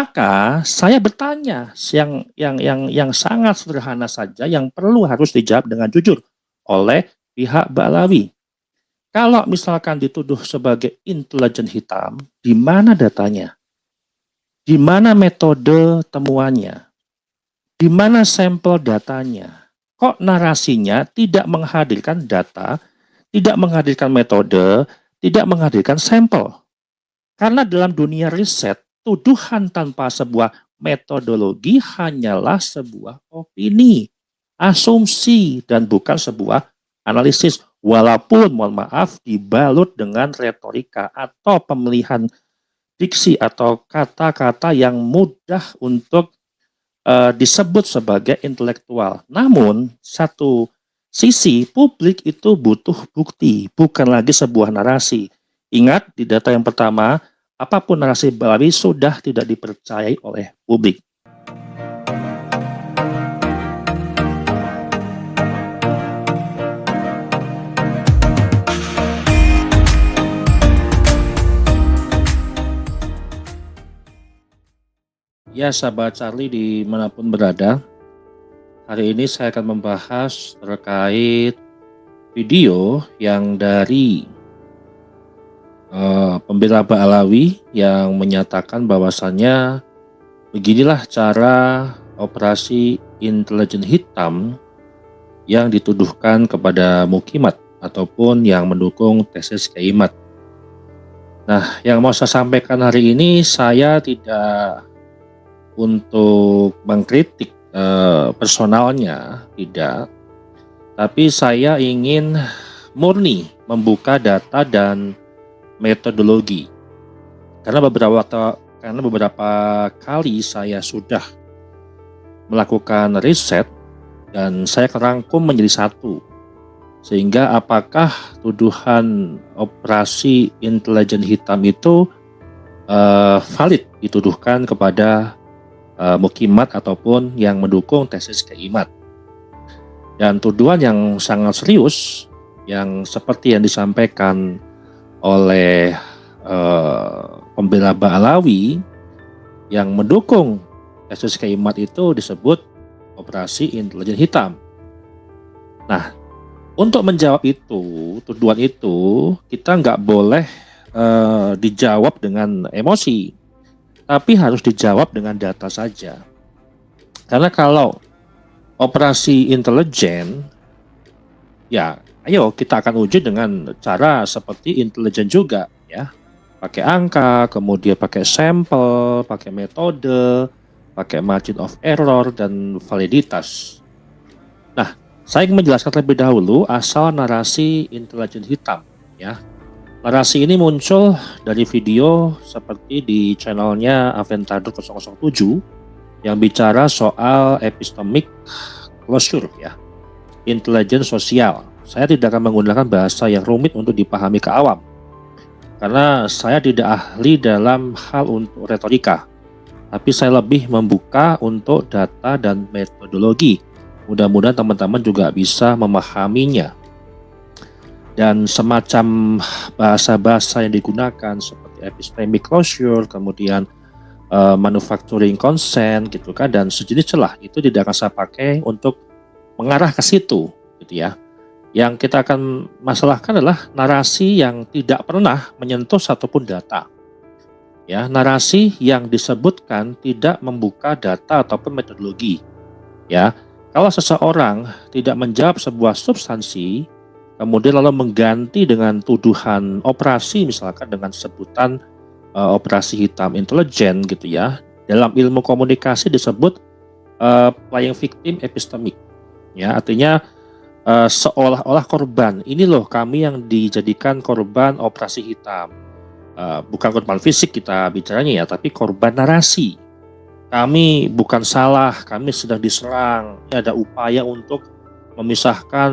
Maka saya bertanya yang sangat sederhana saja yang perlu harus dijawab dengan jujur oleh pihak Ba'alawi. Kalau misalkan dituduh sebagai intelijen hitam, di mana datanya? Di mana metode temuannya? Di mana sampel datanya? Kok narasinya tidak menghadirkan data, tidak menghadirkan metode, tidak menghadirkan sampel? Karena dalam dunia riset, tuduhan tanpa sebuah metodologi hanyalah sebuah opini, asumsi, dan bukan sebuah analisis. Walaupun, mohon maaf, dibalut dengan retorika atau pemilihan diksi atau kata-kata yang mudah untuk disebut sebagai intelektual. Namun, satu sisi publik itu butuh bukti, bukan lagi sebuah narasi. Ingat, di data yang pertama, apapun narasi Ba'alawi sudah tidak dipercayai oleh publik. Ya, sahabat Charlie dimanapun berada, hari ini saya akan membahas terkait video yang dari pembela Ba'alawi yang menyatakan bahwasannya beginilah cara operasi intelijen hitam yang dituduhkan kepada Mukimat ataupun yang mendukung tesis Kiai-Mat. Nah, yang mau saya sampaikan hari ini, saya tidak untuk mengkritik personalnya, tidak. Tapi saya ingin murni membuka data dan metodologi. Karena beberapa kali saya sudah melakukan riset dan saya kerangkum menjadi satu. Sehingga apakah tuduhan operasi intelijen hitam itu valid dituduhkan kepada Mukimat ataupun yang mendukung tesis Kiai-Mat. Dan tuduhan yang sangat serius yang seperti yang disampaikan oleh pembela Ba'alawi yang mendukung tesis Kiai-Mat itu disebut operasi intelijen hitam. Nah, untuk menjawab itu, tuduhan itu, kita nggak boleh dijawab dengan emosi, tapi harus dijawab dengan data saja. Karena kalau operasi intelijen, ya ayo kita akan uji dengan cara seperti intelijen juga, ya. Pakai angka, kemudian pakai sampel, pakai metode, pakai margin of error, dan validitas. Nah, saya ingin menjelaskan terlebih dahulu asal narasi intelijen hitam, ya. Narasi ini muncul dari video seperti di channelnya Aventador 007 yang bicara soal epistemic closure, ya, intelijen sosial. Saya tidak akan menggunakan bahasa yang rumit untuk dipahami ke awam, karena saya tidak ahli dalam hal untuk retorika, tapi saya lebih membuka untuk data dan metodologi. Mudah-mudahan teman-teman juga bisa memahaminya. Dan semacam bahasa-bahasa yang digunakan seperti epistemic closure, kemudian manufacturing consent gitu kan, dan sejenis celah itu tidak akan saya pakai untuk mengarah ke situ gitu ya. Yang kita akan masalahkan adalah narasi yang tidak pernah menyentuh satupun data. Ya, narasi yang disebutkan tidak membuka data ataupun metodologi. Ya, kalau seseorang tidak menjawab sebuah substansi, kemudian lalu mengganti dengan tuduhan operasi, misalkan dengan sebutan operasi hitam intelijen gitu ya. Dalam ilmu komunikasi disebut playing victim epistemic. Ya, artinya seolah-olah korban. Ini loh kami yang dijadikan korban operasi hitam. Bukan korban fisik kita bicaranya ya, tapi korban narasi. Kami bukan salah, kami sedang diserang. Ini ada upaya untuk memisahkan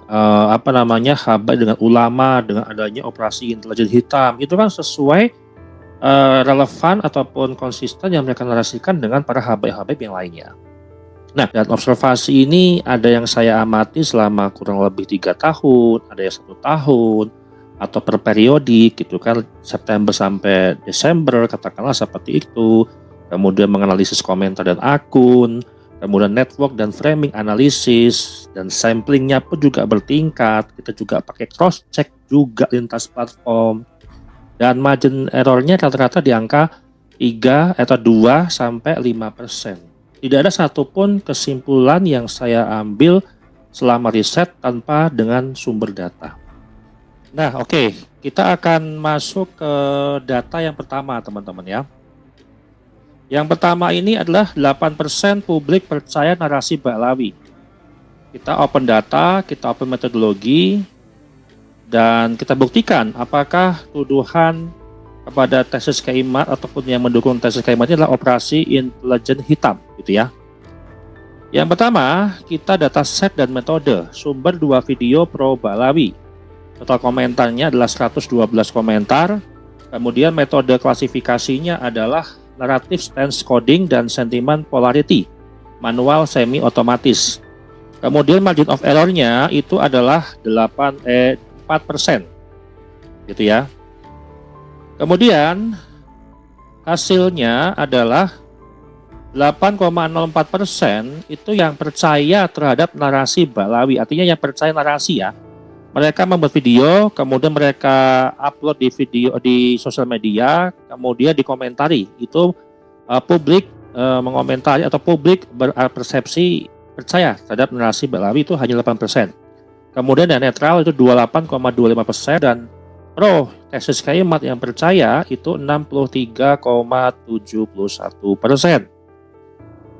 habaib dengan ulama dengan adanya operasi intelijen hitam. Itu kan sesuai relevan ataupun konsisten yang mereka narasikan dengan para habaib-habaib yang lainnya. Nah, dan observasi ini ada yang saya amati selama kurang lebih 3 tahun, ada yang 1 tahun, atau per periodik gitu kan, September sampai Desember katakanlah seperti itu. kemudian menganalisis komentar dan akun, kemudian network dan framing analisis, dan samplingnya pun juga bertingkat. Kita juga pakai cross check juga lintas platform, dan margin errornya rata-rata di angka 3 atau 2 sampai 5%. Tidak ada satupun kesimpulan yang saya ambil selama riset tanpa dengan sumber data. Nah, oke, kita akan masuk ke data yang pertama, teman-teman ya. Yang pertama ini adalah 8% publik percaya narasi Ba'alawi. Kita open data, kita open metodologi, dan kita buktikan apakah tuduhan kepada tesis Keimat ataupun yang mendukung tesis Keimat ini adalah operasi intelijen hitam, gitu ya. Yang pertama, kita dataset dan metode, sumber 2 video pro Ba'alawi. Total komentarnya adalah 112 komentar. Kemudian metode klasifikasinya adalah narrative stance coding dan sentiment polarity, manual semi otomatis. Kemudian margin of error-nya itu adalah 4%. Gitu ya. Kemudian hasilnya adalah 8,04% itu yang percaya terhadap narasi Ba'alawi. Artinya yang percaya narasi ya. Mereka membuat video, kemudian mereka upload di video di sosial media, kemudian dikomentari. Itu publik mengomentari atau publik berpersepsi percaya terhadap narasi Ba'alawi itu hanya 8%. Kemudian yang netral itu 28,25% dan pro tesis Keimat yang percaya itu 63,71%.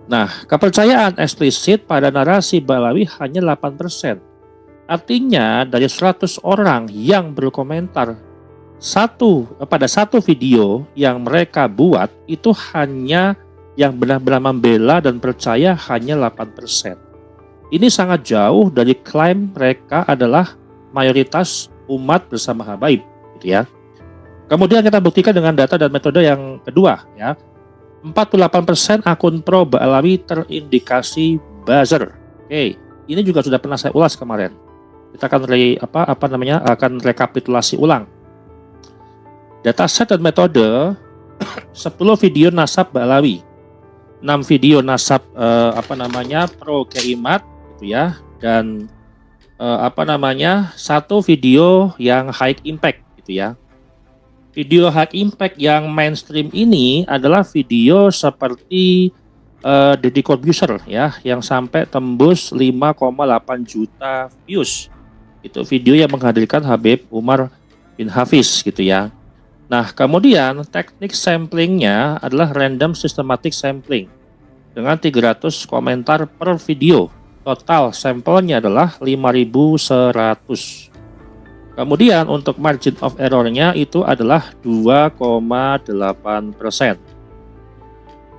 Nah, kepercayaan eksplisit pada narasi Ba'alawi hanya 8%. Artinya dari 100 orang yang berkomentar pada satu video yang mereka buat itu hanya yang benar-benar membela dan percaya hanya 8%. Ini sangat jauh dari klaim mereka adalah mayoritas umat bersama habaib, gitu ya. Kemudian kita buktikan dengan data dan metode yang kedua ya. 48% akun pro Ba'alawi terindikasi buzzer. Oke, ini juga sudah pernah saya ulas kemarin. Kita akan akan rekapitulasi ulang. Dataset dan metode 10 video nasab Ba'alawi, 6 video nasab pro Keimat gitu ya, dan 1 video yang high impact gitu ya. Video high impact yang mainstream ini adalah video seperti Deddy Corbuzier ya, yang sampai tembus 5,8 juta views. Itu video yang menghadirkan Habib Umar bin Hafiz gitu ya. Nah, kemudian teknik samplingnya adalah random systematic sampling dengan 300 komentar per video. Total sampelnya adalah 5.100. Kemudian untuk margin of error-nya itu adalah 2,8%.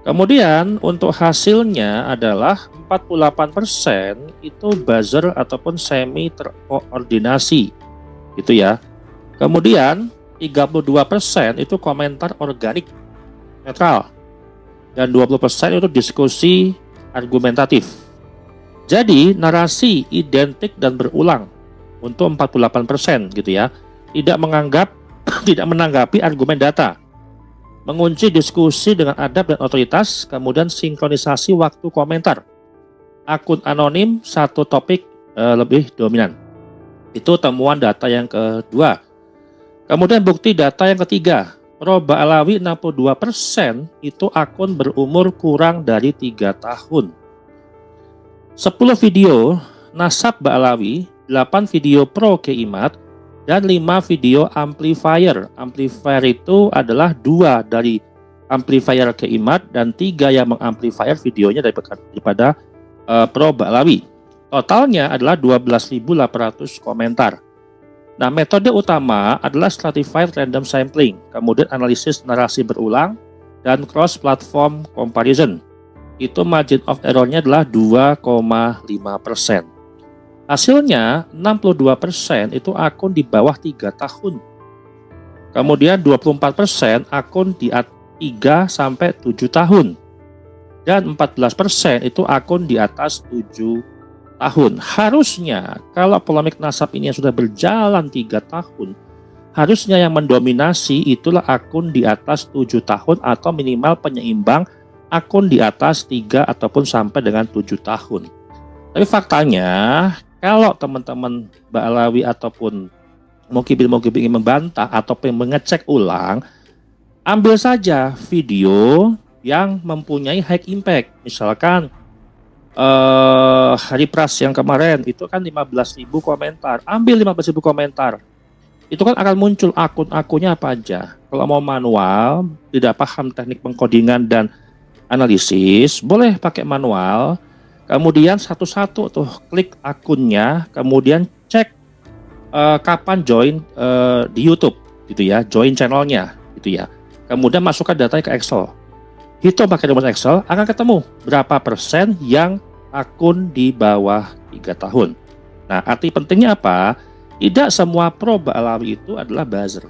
Kemudian untuk hasilnya adalah 48% itu buzzer ataupun semi terkoordinasi gitu ya. Kemudian 32% itu komentar organik netral dan 20% itu diskusi argumentatif. Jadi narasi identik dan berulang untuk 48% gitu ya. Tidak menanggapi argumen data. Mengunci diskusi dengan adab dan otoritas, kemudian sinkronisasi waktu komentar. Akun anonim satu topik lebih dominan. Itu temuan data yang kedua. Kemudian bukti data yang ketiga. Pro Ba'alawi 62% itu akun berumur kurang dari 3 tahun. 10 video nasab Ba'alawi, 8 video pro Keimat, dan 5 video amplifier. Amplifier itu adalah 2 dari amplifier Keimat dan 3 yang mengamplifier videonya daripada pro Ba'alawi. Totalnya adalah 12.800 komentar. Nah, metode utama adalah stratified random sampling, kemudian analisis narasi berulang, dan cross-platform comparison. Itu margin of error-nya adalah 2,5%. Hasilnya 62% itu akun di bawah 3 tahun. Kemudian 24% akun di 3 sampai 7 tahun. Dan 14% itu akun di atas 7 tahun. Harusnya kalau polemik nasab ini yang sudah berjalan 3 tahun, harusnya yang mendominasi itulah akun di atas 7 tahun atau minimal penyeimbang akun di atas 3 ataupun sampai dengan 7 tahun. Tapi faktanya, kalau teman-teman Mbak Alawi ataupun Mukibin ingin membantah ataupun mengecek ulang, ambil saja video yang mempunyai high impact. Misalkan hari pras yang kemarin itu kan 15.000 komentar. Ambil 15.000 komentar. Itu kan akan muncul akun-akunnya apa aja. Kalau mau manual, tidak paham teknik pengkodingan dan analisis, boleh pakai manual. Kemudian satu-satu tuh klik akunnya, kemudian cek kapan join di YouTube, gitu ya, join channelnya, gitu ya. Kemudian masukkan datanya ke Excel. Hitung pakai rumus Excel, akan ketemu berapa persen yang akun di bawah 3 tahun. Nah, arti pentingnya apa? Tidak semua pro Mbak Alawi itu adalah buzzer.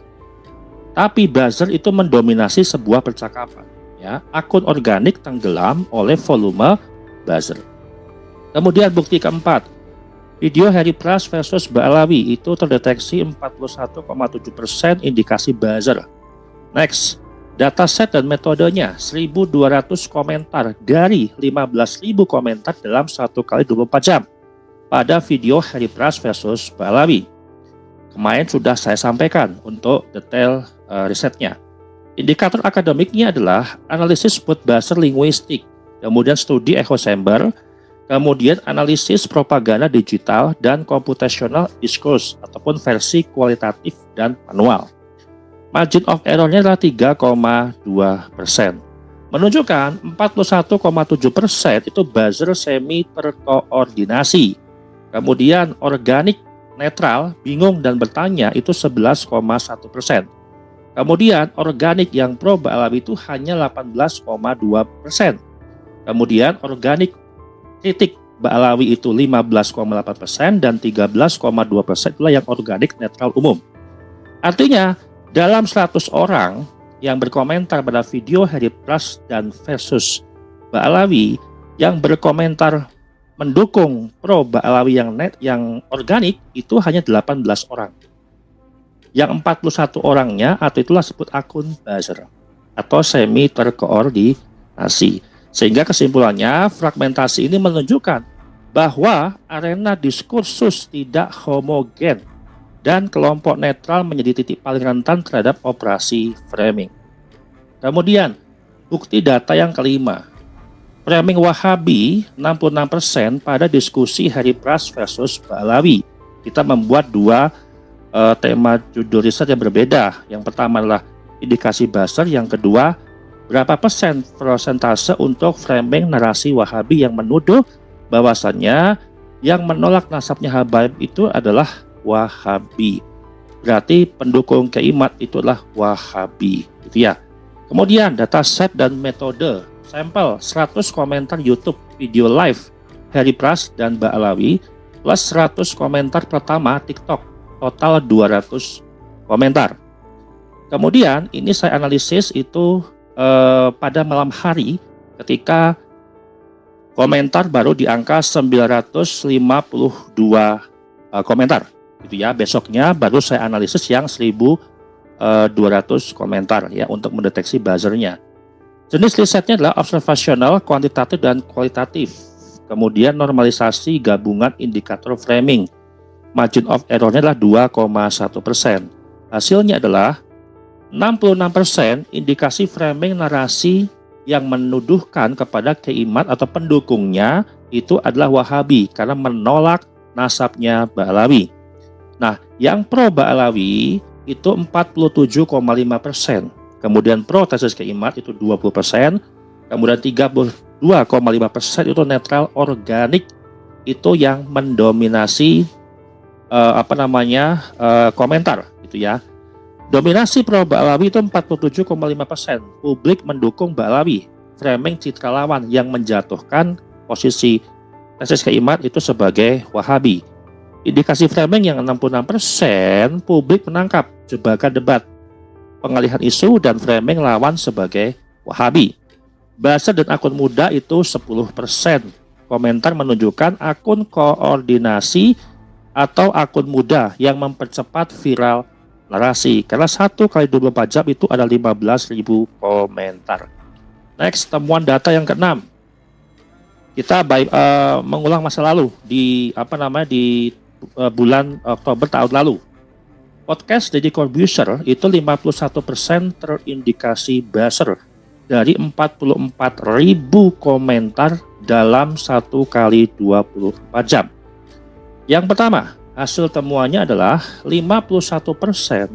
Tapi buzzer itu mendominasi sebuah percakapan. Ya, akun organik tenggelam oleh volume buzzer. Kemudian bukti keempat, video Harry Pras versus Mbak Alawi itu terdeteksi 41,7% indikasi buzzer. Next, dataset dan metodenya 1.200 komentar dari 15.000 komentar dalam 1 kali 24 jam pada video Harry Pras versus Mbak Alawi. Kemarin sudah saya sampaikan untuk detail risetnya. Indikator akademiknya adalah analisis food buzzer linguistik, kemudian studi echo chamber, kemudian analisis propaganda digital dan computational discourse ataupun versi kualitatif dan manual. Margin of error-nya adalah 3,2%. Menunjukkan 41,7% itu buzzer semi terkoordinasi. Kemudian organik netral, bingung dan bertanya itu 11,1%. Kemudian organik yang pro Mbak Alawi itu hanya 18,2%. Kemudian organik kritik Mbak Alawi itu 15,8% dan 13,2% itulah yang organik netral umum. Artinya dalam 100 orang yang berkomentar pada video Harry Pras dan versus Mbak Alawi, yang berkomentar mendukung pro Mbak Alawi yang organik itu hanya 18 orang. Yang 41 orangnya atau itulah sebut akun buzzer atau semi terkoordinasi. Sehingga kesimpulannya fragmentasi ini menunjukkan bahwa arena diskursus tidak homogen dan kelompok netral menjadi titik paling rentan terhadap operasi framing. Kemudian bukti data yang kelima, framing Wahabi 66% pada diskusi Harry Pras versus Mbak Alawi. Kita membuat dua tema judul riset yang berbeda. Yang pertama adalah indikasi buzzer, yang kedua berapa persentase untuk framing narasi Wahabi yang menuduh bahwasannya yang menolak nasabnya Habaib itu adalah Wahabi. Berarti pendukung Keimat itu adalah Wahabi, gitu ya. Kemudian dataset dan metode, sampel 100 komentar YouTube video live Harry Pras dan Mbak Alawi plus 100 komentar pertama TikTok, total 200 komentar. Kemudian ini saya analisis itu pada malam hari ketika komentar baru di angka 952 komentar, gitu ya. Besoknya baru saya analisis yang 1.200 komentar ya untuk mendeteksi buzzernya. Jenis risetnya adalah observasional, kuantitatif dan kualitatif. Kemudian normalisasi gabungan indikator framing. Margin of error-nya adalah 2,1%. Hasilnya adalah 66% indikasi framing narasi yang menuduhkan kepada Keimat atau pendukungnya itu adalah Wahabi karena menolak nasabnya Mbak Alawi. Nah, yang pro Mbak Alawi itu 47,5%. Kemudian pro tesis Keimat itu 20%. Kemudian 32,5% itu netral organik, itu yang mendominasi komentar, gitu ya. Dominasi pro Mbak Alawi itu 47,5%. Publik mendukung Mbak Alawi. Framing citra lawan yang menjatuhkan posisi tesis Keimat itu sebagai Wahabi. Indikasi framing yang 66%, publik menangkap jebakan debat, pengalihan isu dan framing lawan sebagai Wahabi. Buzzer dan akun muda itu 10%. Komentar menunjukkan akun koordinasi atau akun muda yang mempercepat viral narasi, karena 1 kali 24 jam itu ada 15.000 komentar. Next, temuan data yang keenam. Kita mengulang masa lalu di bulan Oktober tahun lalu. Podcast Deddy Corbuzier itu 51% terindikasi buzzer dari 44.000 komentar dalam 1 kali 24 jam. Yang pertama, hasil temuannya adalah 51%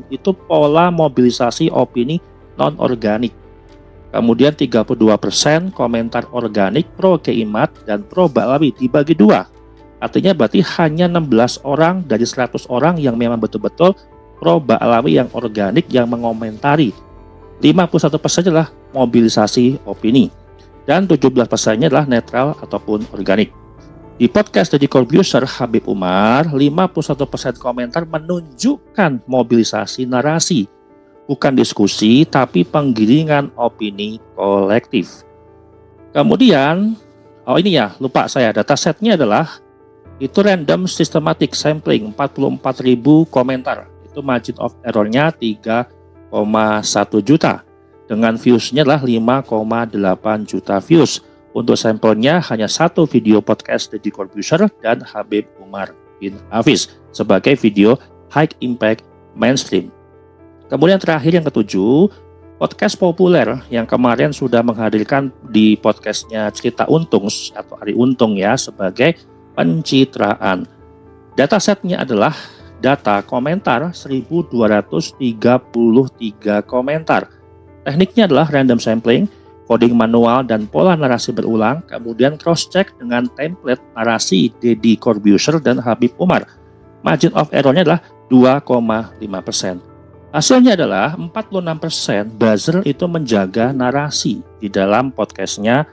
itu pola mobilisasi opini non-organik. Kemudian 32% komentar organik pro Keimat dan pro Ba'alawi dibagi dua. Artinya berarti hanya 16 orang dari 100 orang yang memang betul-betul pro Ba'alawi yang organik yang mengomentari. 51% adalah mobilisasi opini dan 17%-nya adalah netral ataupun organik. Di podcast Deddy Corbuzier Habib Umar, 51% komentar menunjukkan mobilisasi narasi, bukan diskusi tapi penggiringan opini kolektif. Kemudian, lupa saya, datasetnya adalah itu random systematic sampling 44.000 komentar. Itu margin of error-nya 3,1 juta. Dengan views-nya adalah 5,8 juta views. Untuk sampelnya hanya satu video podcast Deddy Corbuzier dan Habib Umar bin Hafiz sebagai video high impact mainstream. Kemudian terakhir yang ketujuh, podcast populer yang kemarin sudah menghadirkan di podcastnya Cerita Untung atau Ari Untung ya sebagai pencitraan. Datasetnya adalah data komentar 1.233 komentar. Tekniknya adalah random sampling, coding manual dan pola narasi berulang, kemudian cross-check dengan template narasi Deddy Corbuzier dan Habib Umar. Margin of error-nya adalah 2,5%. Hasilnya adalah 46% buzzer itu menjaga narasi di dalam podcastnya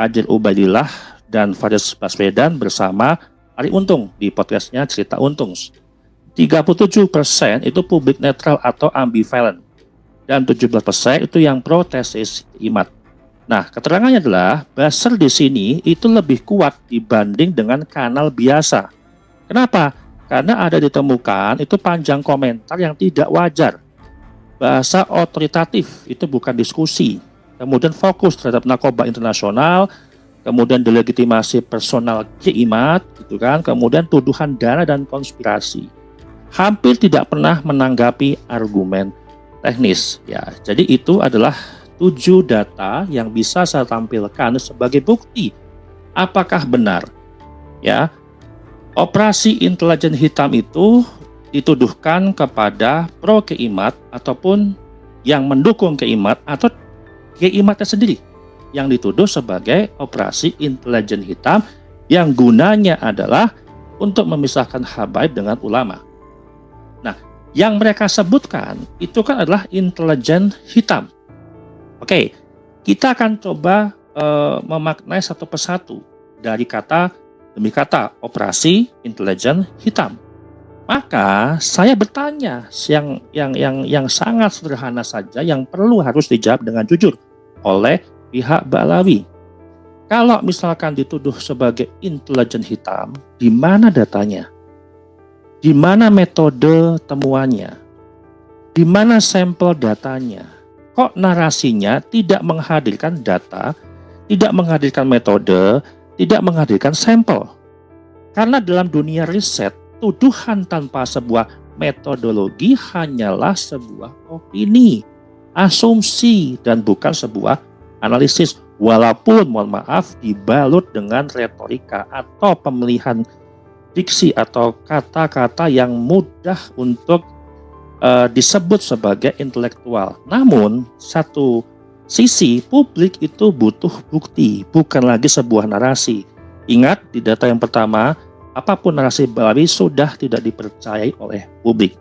Adil Ubaidillah dan Faris Baswedan bersama Ari Untung di podcastnya Cerita Untung. 37% itu publik netral atau ambivalent. Dan 17% itu yang pro tesis imat. Nah, keterangannya adalah buzzer di sini itu lebih kuat dibanding dengan kanal biasa. Kenapa? Karena ada ditemukan itu panjang komentar yang tidak wajar. Bahasa otoritatif itu bukan diskusi. Kemudian fokus terhadap narkoba internasional, kemudian delegitimasi personal Keimat, gitu kan. Kemudian tuduhan dana dan konspirasi. Hampir tidak pernah menanggapi argumen teknis. Ya, jadi itu adalah 7 data yang bisa saya tampilkan sebagai bukti apakah benar ya operasi intelijen hitam itu dituduhkan kepada pro Keimat ataupun yang mendukung Keimat atau Keimatnya sendiri yang dituduh sebagai operasi intelijen hitam yang gunanya adalah untuk memisahkan habaib dengan ulama. Nah, yang mereka sebutkan itu kan adalah intelijen hitam. Oke, kita akan coba memaknai satu persatu dari kata demi kata operasi intelijen hitam. Maka saya bertanya yang sangat sederhana saja yang perlu harus dijawab dengan jujur oleh pihak Ba'alawi. Kalau misalkan dituduh sebagai intelijen hitam, di mana datanya? Di mana metode temuannya? Di mana sampel datanya? Kok narasinya tidak menghadirkan data, tidak menghadirkan metode, tidak menghadirkan sampel? Karena dalam dunia riset, tuduhan tanpa sebuah metodologi hanyalah sebuah opini, asumsi, dan bukan sebuah analisis. Walaupun, mohon maaf, dibalut dengan retorika atau pemilihan diksi atau kata-kata yang mudah untuk disebut sebagai intelektual. Namun, satu sisi publik itu butuh bukti, bukan lagi sebuah narasi. Ingat, di data yang pertama, apapun narasi Ba'alawi sudah tidak dipercayai oleh publik.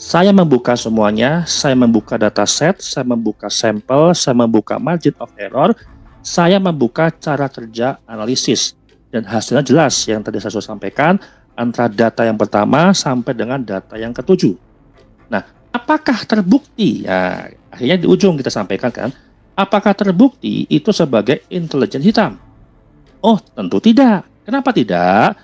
Saya membuka semuanya, saya membuka dataset, saya membuka sampel, saya membuka margin of error, saya membuka cara kerja analisis. Dan hasilnya jelas yang tadi saya sudah sampaikan, antara data yang pertama sampai dengan data yang ketujuh. Nah, apakah terbukti? Ya, akhirnya di ujung kita sampaikan kan, apakah terbukti itu sebagai intelijen hitam? Oh, tentu tidak. Kenapa tidak?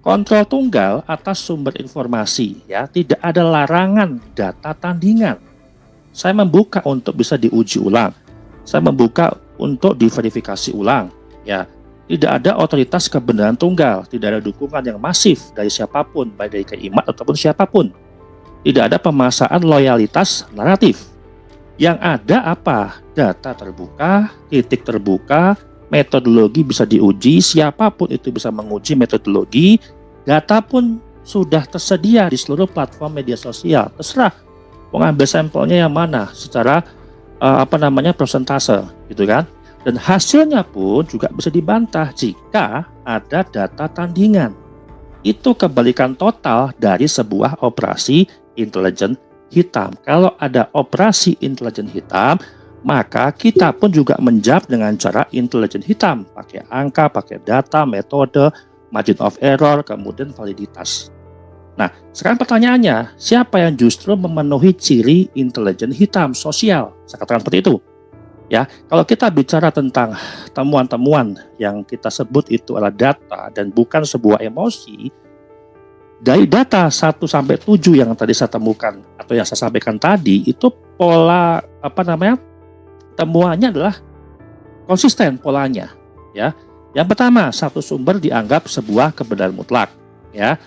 Kontrol tunggal atas sumber informasi, ya, tidak ada larangan data tandingan. Saya membuka untuk bisa diuji ulang. saya membuka untuk diverifikasi ulang. Ya, tidak ada otoritas kebenaran tunggal, tidak ada dukungan yang masif dari siapapun, baik dari Keimat ataupun siapapun. Tidak ada pemasaan loyalitas naratif. Yang ada apa? Data terbuka, titik terbuka, metodologi bisa diuji, siapapun itu bisa menguji metodologi, data pun sudah tersedia di seluruh platform media sosial. Terserah mau ngambil sampelnya yang mana secara persentase gitu kan. Dan hasilnya pun juga bisa dibantah jika ada data tandingan. Itu kebalikan total dari sebuah operasi intelijen hitam. Kalau ada operasi intelijen hitam, maka kita pun juga menjawab dengan cara intelijen hitam, pakai angka, pakai data, metode, margin of error, kemudian validitas. Nah, sekarang pertanyaannya, siapa yang justru memenuhi ciri intelijen hitam sosial? Saya katakan seperti itu. Ya, kalau kita bicara tentang temuan-temuan yang kita sebut itu adalah data dan bukan sebuah emosi, dari data 1 sampai 7 yang tadi saya temukan atau yang saya sampaikan tadi, itu pola temuannya adalah konsisten polanya, ya. Yang pertama, satu sumber dianggap sebuah kebenaran mutlak, ya.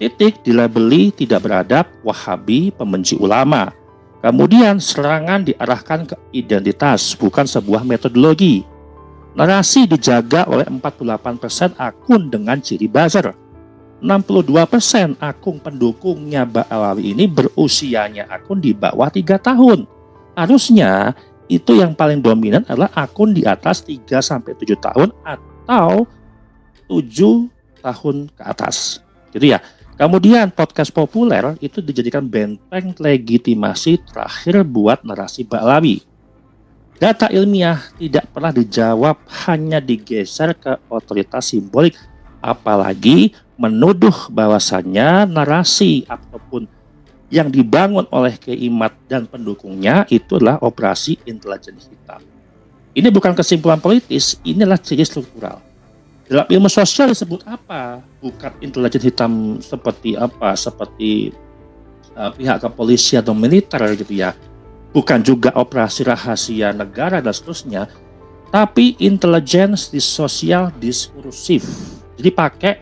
Titik dilabeli tidak beradab, Wahabi, pembenci ulama. Kemudian serangan diarahkan ke identitas, bukan sebuah metodologi. Narasi dijaga oleh 48% akun dengan ciri buzzer. 62% akun pendukungnya Ba'alawi ini berusianya akun di bawah 3 tahun. Harusnya itu yang paling dominan adalah akun di atas 3-7 tahun atau 7 tahun ke atas. Jadi ya, kemudian podcast populer itu dijadikan benteng legitimasi terakhir buat narasi Ba'alawi. Data ilmiah tidak pernah dijawab, hanya digeser ke otoritas simbolik, apalagi menuduh bahwasannya narasi ataupun yang dibangun oleh Keimat dan pendukungnya itu adalah operasi intelijen hitam. Ini bukan kesimpulan politis, inilah ciri struktural. Dalam ilmu sosial disebut apa? Bukan intelijen hitam seperti apa? Seperti pihak kepolisian atau militer gitu ya. Bukan juga operasi rahasia negara dan seterusnya. Tapi intelijen di sosial diskursif. Jadi pakai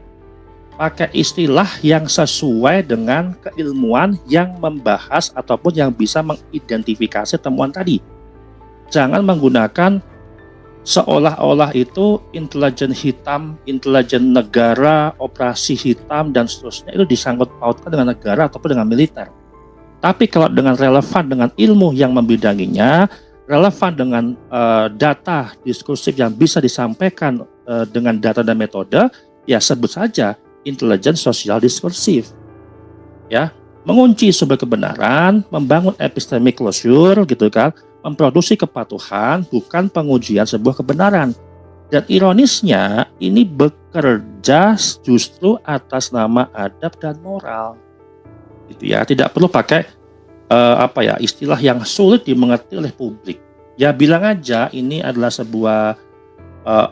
istilah yang sesuai dengan keilmuan yang membahas ataupun yang bisa mengidentifikasi temuan tadi. Jangan menggunakan seolah-olah itu intelijen hitam, intelijen negara, operasi hitam, dan seterusnya itu disangkut pautkan dengan negara ataupun dengan militer. Tapi kalau dengan relevan dengan ilmu yang membidanginya, relevan dengan data diskursif yang bisa disampaikan dengan data dan metode, ya sebut saja intelijen sosial diskursif. Ya, mengunci sumber kebenaran, membangun epistemic closure gitu kan, memproduksi kepatuhan, bukan pengujian sebuah kebenaran. Dan ironisnya, ini bekerja justru atas nama adab dan moral. Gitu ya, tidak perlu pakai istilah yang sulit dimengerti oleh publik. Ya bilang aja ini adalah sebuah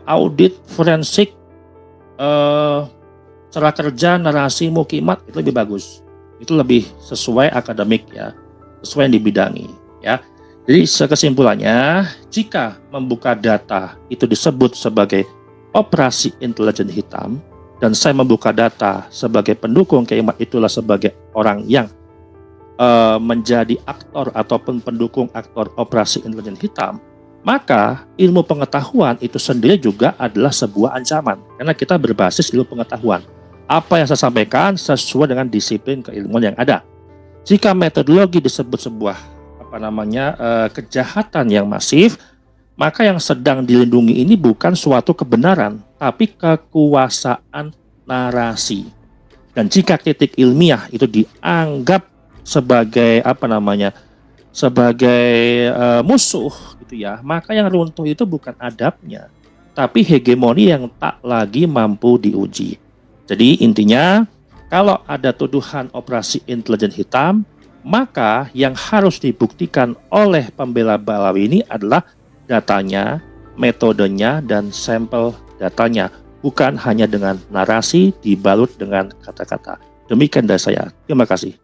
audit forensik cara kerja narasi Mukimat, itu lebih bagus. Itu lebih sesuai akademik ya, sesuai yang dibidangi ya. Jadi kesimpulannya, jika membuka data itu disebut sebagai operasi intelijen hitam, dan saya membuka data sebagai pendukung Keimat itulah sebagai orang yang menjadi aktor ataupun pendukung aktor operasi intelijen hitam, maka ilmu pengetahuan itu sendiri juga adalah sebuah ancaman. Karena kita berbasis ilmu pengetahuan. Apa yang saya sampaikan sesuai dengan disiplin keilmuan yang ada. Jika metodologi disebut sebuah kejahatan yang masif, maka yang sedang dilindungi ini bukan suatu kebenaran, tapi kekuasaan narasi. Dan jika titik ilmiah itu dianggap sebagai musuh gitu ya, maka yang runtuh itu bukan adabnya, tapi hegemoni yang tak lagi mampu diuji. Jadi intinya, kalau ada tuduhan operasi intelijen hitam, maka yang harus dibuktikan oleh pembela Ba'alawi ini adalah datanya, metodenya, dan sampel datanya. Bukan hanya dengan narasi dibalut dengan kata-kata. Demikian dari saya. Terima kasih.